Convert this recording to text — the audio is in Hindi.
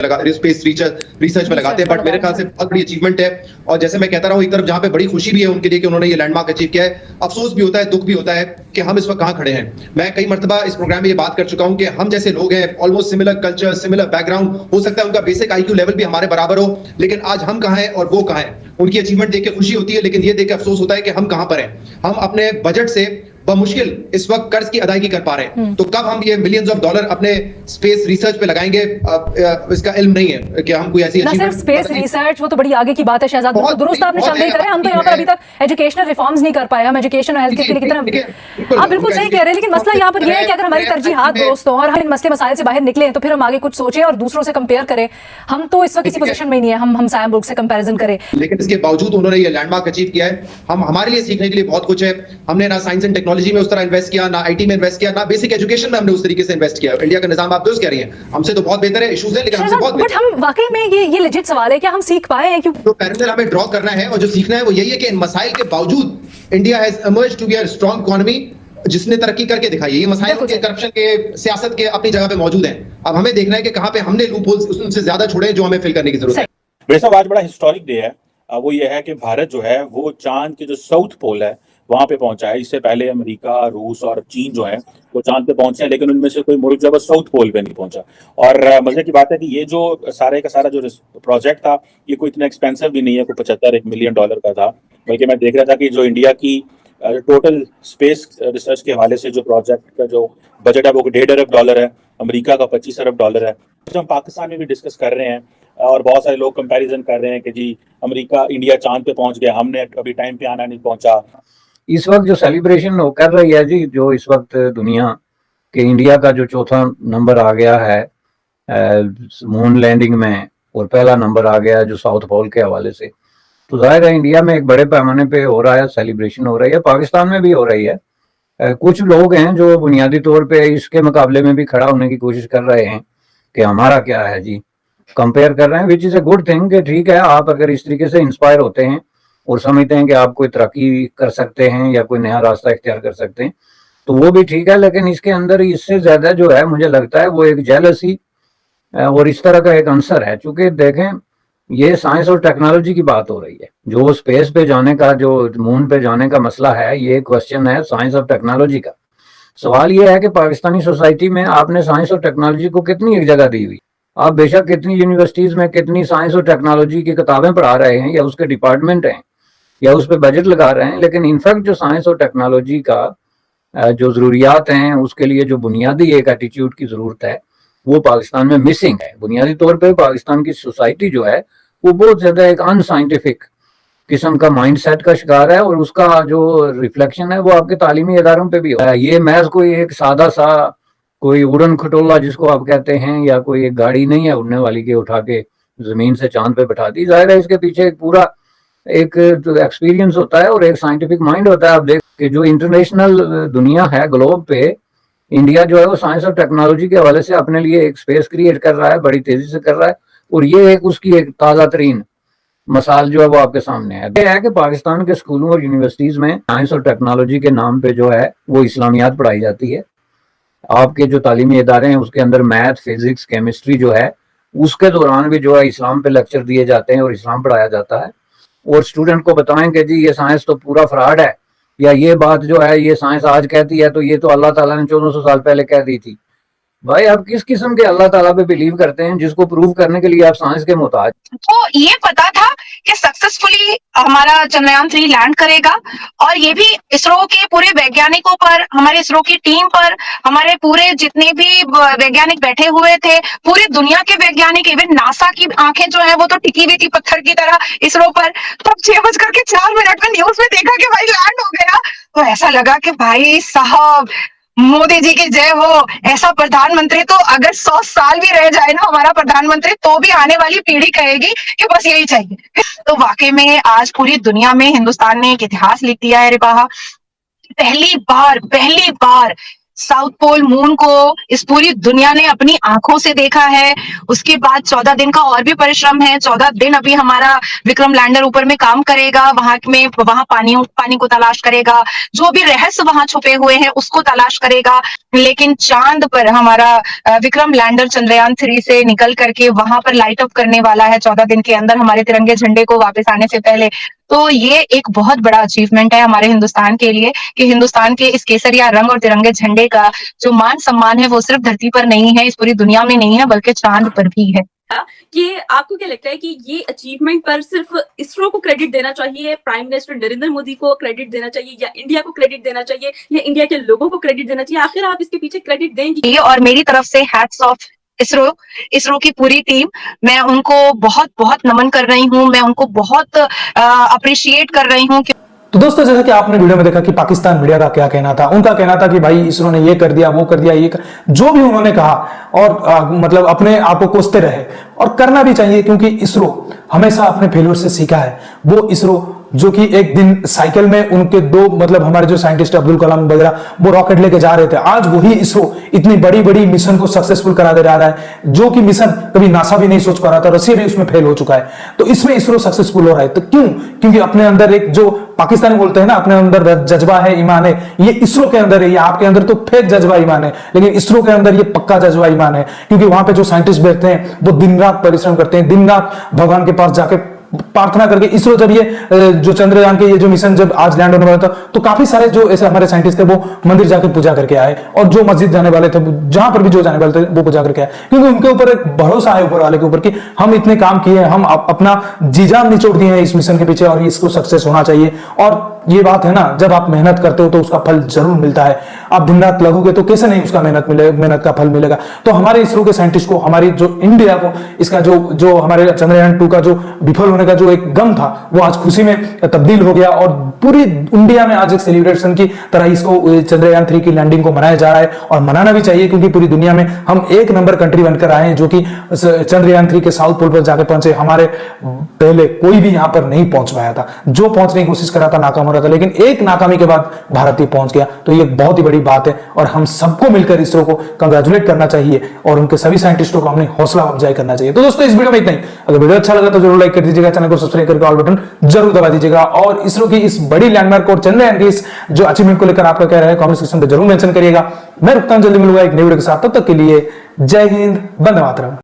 स्पेस रिसर्च में लगाते हैं, बट मेरे ख्याल से बहुत बड़ी अचीवमेंट है। और जैसे मैं कहता रहा हूँ, एक तरफ जहाँ पे बड़ी खुशी भी है उनके लिए कि उन्होंने ये लैंडमार्क अचीव किया है, अफसोस भी होता है, दुख भी होता है कि हम इस वक्त कहाँ खड़े हैं। मैं कई मर्तबा इस प्रोग्राम में ये बात कर चुका हूँ कि हम जैसे लोग हैं, almost similar culture, similar background, हो सकता है उनका बेसिक IQ लेवल भी हमारे बराबर हो, लेकिन आज हम कहाँ हैं और वो कहाँ हैं। उनकी अचीवमेंट देख के खुशी होती है, लेकिन ये देख के अफसोस होता है कि हम कहाँ पर हैं। हम अपने बजट से बमुश्किल इस वक्त कर्ज की अदायगी कर पा रहे हैं, तो कब हम ये मिलियंस ऑफ डॉलर अपने स्पेस रिसर्च पे लगाएंगे, इसका इल्म नहीं है कि हम कोई ऐसी अचीवमेंट। स्पेस रिसर्च वो तो बड़ी आगे की बात है शहजाद, तो दुरुस्त आपने शानदार करे। हम तो यहाँ पर अभी तक एजुकेशनल रिफॉर्म्स नहीं कर पाए। हम एजुकेशन और हेल्थ केयर के लिए कितना, आप बिल्कुल सही कह रहे हैं, लेकिन मसला यहाँ पर यह है कि अगर हमारी तरजीहात दोस्त हो और हम इन मसले मसाइल से बाहर निकले तो फिर हम आगे कुछ सोचें और दूसरों से कंपेयर करें। हम तो इस वक्त किसी पोजीशन में नहीं है हम साया मुल्क से कंपैरिजन करें, लेकिन इसके बावजूद उन्होंने ये लैंडमार्क अचीव किया है। हम हमारे लिए सीखने के लिए बहुत कुछ है। हमने ना साइंस एंड टेक्नोलॉजी में उस तरह इन्वेस्ट किया, ना IT में इन्वेस्ट किया, ना बेसिक एजुकेशन में हमने उस तरीके से इन्वेस्ट किया। इंडिया का निजाम आप दुरुस्त कह रही हैं, हमसे तो बहुत बेहतर है, इश्यूज है लेकिन हमसे बहुत बेहतर। बट हम वाकई में ये लेजिट सवाल है कि हम सीख पाए हैं? क्यों तो पैरेलल हमें ड्रॉ करना है, और जो सीखना है वो यही है कि इन मसाइल के बावजूद India has emerged to be a strong economy, जिसने तरक्की करके दिखाई है। ये मसाइल के, करप्शन के, सियासत के अपनी जगह पे मौजूद हैं। अब हमें देखना है कि कहां पे हमने लूप होल्स उनसे ज्यादा छोड़े जो हमें फिल करने की जरूरत है। मेरे साहब आज बड़ा हिस्टोरिक डे है। वो ये है कि भारत जो है वो चांद के जो साउथ पोल है वहां पे पहुंचा है। इससे पहले अमेरिका, रूस और चीन जो है वो चांद पे पहुंचे हैं, लेकिन उनमें से कोई मुल्क जो है साउथ पोल पे नहीं पहुंचा। और मजे की बात है कि ये जो सारे का सारा जो प्रोजेक्ट था ये कोई इतना एक्सपेंसिव भी नहीं है, कोई $75 मिलियन का था। बल्कि मैं देख रहा था कि जो इंडिया की टोटल स्पेस रिसर्च के हवाले से जो प्रोजेक्ट का जो बजट है वो $1.5 अरब है, अमेरिका का $25 अरब है। जो हम पाकिस्तान में भी डिस्कस कर रहे हैं और बहुत सारे लोग कंपैरिजन कर रहे हैं कि जी इंडिया चांद पे पहुंच गया, हमने अभी टाइम पे आना नहीं पहुंचा। इस वक्त जो सेलिब्रेशन कर रही है जी, जो इस वक्त दुनिया के इंडिया का जो चौथा नंबर आ गया है मून लैंडिंग में, और पहला नंबर आ गया है जो साउथ पोल के हवाले से, तो जाहिर है इंडिया में एक बड़े पैमाने पे हो रहा है, सेलिब्रेशन हो रही है। पाकिस्तान में भी हो रही है। कुछ लोग हैं जो बुनियादी तौर पे इसके मुकाबले में भी खड़ा होने की कोशिश कर रहे हैं कि हमारा क्या है जी, कंपेयर कर रहे हैं, which is a good thing. कि ठीक है, आप अगर इस तरीके से इंस्पायर होते हैं और समझते हैं कि आप कोई तरक्की कर सकते हैं या कोई नया रास्ता इख्तियार कर सकते हैं तो वो भी ठीक है, लेकिन इसके अंदर इससे ज्यादा जो है मुझे लगता है वो एक जेलसी और इस तरह का एक आंसर है। चूंकि देखें, ये साइंस और टेक्नोलॉजी की बात हो रही है। जो स्पेस पे जाने का, जो मून पे जाने का मसला है, ये क्वेश्चन है साइंस और टेक्नोलॉजी का। सवाल ये है कि पाकिस्तानी सोसाइटी में आपने साइंस और टेक्नोलॉजी को कितनी एक जगह दी हुई। आप बेशक कितनी यूनिवर्सिटीज में कितनी साइंस और टेक्नोलॉजी की किताबें पढ़ा रहे हैं या उसके डिपार्टमेंट हैं या उस पर बजट लगा रहे हैं, लेकिन इनफैक्ट जो साइंस और टेक्नोलॉजी का जो ज़रूरियात हैं उसके लिए जो बुनियादी एक एटीट्यूड की ज़रूरत है वो पाकिस्तान में मिसिंग है। बुनियादी तौर पे पाकिस्तान की सोसाइटी जो है वो बहुत ज़्यादा एक अनसाइंटिफिक किस्म का माइंडसेट का शिकार है, और उसका जो रिफ्लेक्शन है वो आपके तालीमी इदारों पे भी है। ये महज कोई एक सादा सा कोई उड़न खटोला जिसको आप कहते हैं, या कोई एक गाड़ी नहीं है उड़ने वाली के उठा के ज़मीन से चांद पे बैठा दी। जाहिर है इसके पीछे एक पूरा एक एक्सपीरियंस होता है और एक साइंटिफिक माइंड होता है। आप देख कि जो इंटरनेशनल दुनिया है ग्लोब पे, इंडिया जो है वो साइंस और टेक्नोलॉजी के हवाले से अपने लिए एक स्पेस क्रिएट कर रहा है, बड़ी तेजी से कर रहा है, और ये एक उसकी एक ताज़ा तरीन मसाल जो है वो आपके सामने है। यह है कि पाकिस्तान के स्कूलों और यूनिवर्सिटीज़ में साइंस और टेक्नोलॉजी के नाम पे जो है वो इस्लामियात पढ़ाई जाती है। आपके जो तालीमी इदारे हैं उसके अंदर मैथ, फिजिक्स, केमिस्ट्री जो है उसके दौरान भी जो है इस्लाम पे लेक्चर दिए जाते हैं और इस्लाम पढ़ाया जाता है। और स्टूडेंट को बताएं कि जी ये साइंस तो पूरा फ्रॉड है, या ये बात जो है ये साइंस आज कहती है तो ये तो अल्लाह ताला ने 1400 साल पहले कह दी थी। भाई आप किस किस्म के अल्लाह ताला पे बिलीव करते हैं जिसको प्रूव करने के लिए आप साइंस के मोहताज? तो ये पता था कि सक्सेसफुली हमारा चंद्रयान 3 लैंड करेगा, और ये भी इसरो के पूरे वैज्ञानिकों पर, हमारे इसरो की टीम पर, हमारे पूरे जितने भी वैज्ञानिक बैठे हुए थे, पूरी दुनिया के वैज्ञानिक, इवन नासा की आंखें जो है वो तो टिकी हुई थी पत्थर की तरह इसरो पर। तो 6:04 में न्यूज में देखा कि भाई लैंड हो गया, तो ऐसा लगा कि भाई साहब मोदी जी की जय हो। ऐसा प्रधानमंत्री तो अगर 100 साल भी रह जाए ना हमारा प्रधानमंत्री, तो भी आने वाली पीढ़ी कहेगी कि बस यही चाहिए। तो वाकई में आज पूरी दुनिया में हिंदुस्तान ने एक इतिहास लिख दिया है रिपाहा। पहली बार साउथ पोल मून को इस पूरी दुनिया ने अपनी आंखों से देखा है। उसके बाद 14 दिन का और भी परिश्रम है। 14 दिन अभी हमारा विक्रम लैंडर ऊपर में काम करेगा, वहां पानी को तलाश करेगा, जो भी रहस्य वहां छुपे हुए हैं उसको तलाश करेगा। लेकिन चांद पर हमारा विक्रम लैंडर चंद्रयान 3 से निकल करके वहां पर लाइट अप करने वाला है 14 दिन के अंदर हमारे तिरंगे झंडे को वापस आने से पहले। तो ये एक बहुत बड़ा अचीवमेंट है हमारे हिंदुस्तान के लिए कि हिंदुस्तान के इस केसरिया रंग और तिरंगे झंडे का जो मान सम्मान है वो सिर्फ धरती पर नहीं है, इस पूरी दुनिया में नहीं है, बल्कि चांद पर भी है। कि आपको क्या लगता है कि ये अचीवमेंट पर सिर्फ इसरो को क्रेडिट देना चाहिए, प्राइम मिनिस्टर नरेंद्र मोदी को क्रेडिट देना चाहिए, या इंडिया को क्रेडिट देना चाहिए, या इंडिया के लोगों को क्रेडिट देना चाहिए? आखिर आप इसके पीछे क्रेडिट देंगे? और मेरी तरफ से हैट्स ऑफ इसरो की पूरी टीम, मैं उनको बहुत बहुत नमन कर रही हूँ, मैं उनको बहुत अप्रिशिएट कर रही हूँ। तो दोस्तों, जैसा कि आपने वीडियो में देखा कि पाकिस्तान मीडिया का क्या कहना था। उनका कहना था कि भाई इसरो ने ये कर दिया, वो कर दिया, जो भी उन्होंने कहा, और मतलब अपने आप को कोसते रहे, और करना भी चाहिए, क्योंकि इसरो हमेशा अपने फेल्योर से सीखा है। वो इसरो जो कि एक दिन साइकिल में उनके दो मतलब हमारे जो साइंटिस्ट अब्दुल कलाम वगैरह वो रॉकेट लेके जा रहे थे, आज वही इसरो इतनी बड़ी बड़ी मिशन को सक्सेसफुल करा दे रहा है, जो कि मिशन कभी नासा भी नहीं सोच पा रहा था, रशिया भी उसमें फेल हो चुका है। तो इसमें इसरो सक्सेसफुल हो रहा है। तो क्यों? क्योंकि अपने अंदर एक जो पाकिस्तानी बोलते हैं ना, अपने अंदर जज्बा है, ईमान है, ये इसरो के अंदर है। ये आपके अंदर तो फेक जज्बा ईमान है, लेकिन इसरो के अंदर ये पक्का जज्बा ईमान है, क्योंकि वहां पे जो साइंटिस्ट बैठते हैं वो दिन रात परिश्रम करते हैं, दिन रात भगवान के पास जाके प्रार्थना करके। इसरो जब ये जो चंद्रयान के ये जो मिशन जब आज लैंड होने वाला था, तो काफी सारे जो ऐसे हमारे साइंटिस्ट थे वो मंदिर जाके पूजा करके आए, और जो मस्जिद जाने वाले थे, जहां पर भी जो जाने वाले थे वो पूजा करके आए, क्योंकि उनके ऊपर एक भरोसा है ऊपर वाले के ऊपर कि हम इतने काम किए, हम अपना जी जान निचोड़ दिए हैं इस मिशन के पीछे, और इसको सक्सेस होना चाहिए। और ये बात है ना, जब आप मेहनत करते हो तो उसका फल जरूर मिलता है। आप दिन रात लगोगे तो कैसे नहीं उसका मेहनत का फल मिलेगा। तो हमारे इसरो के साइंटिस्ट को, हमारी जो इंडिया को, इसका जो हमारे चंद्रयान 2 का जो विफल होने का जो एक गम था, वो आज खुशी में तब्दील हो गया, और पूरी इंडिया में आज एक सेलिब्रेशन की तरह इसको चंद्रयान 3 की लैंडिंग को मनाया जा रहा है, और मनाना भी चाहिए, क्योंकि पूरी दुनिया में हम एक नंबर कंट्री बनकर आए हैं, जो कि चंद्रयान 3 के साउथ पोल पर जाकर पहुंचे। हमारे पहले कोई भी यहां पर नहीं पहुंच पाया था, जो पहुंचने की कोशिश कर रहा था नाकाम हो रहा था, लेकिन एक नाकामी के बाद भारत ही पहुंच गया। तो ये बहुत ही बड़ी बात है, और हम सबको मिलकर इसरो को कंग्रेचुलेट करना चाहिए, और उनके सभी साइंटिस्टों को हमने हौसला अफजाई करना चाहिए। तो दोस्तों, इस वीडियो में इतना ही। अगर वीडियो अच्छा लगा तो जरूर लाइक कर दीजिएगा, चैनल को सब्सक्राइब करके ऑल बटन जरूर दबा दीजिएगा, और इसरो की इस बड़ी लैंडमार्क और चंद्रयान की इस जो अचीवमेंट को लेकर आपका क्या है कमेंट सेक्शन में जरूर मेंशन करिएगा। मैं रुकता हूं, जल्दी मिलूंगा एक नई वीडियो के साथ। तब तक के लिए जय हिंद, वंदे मातरम।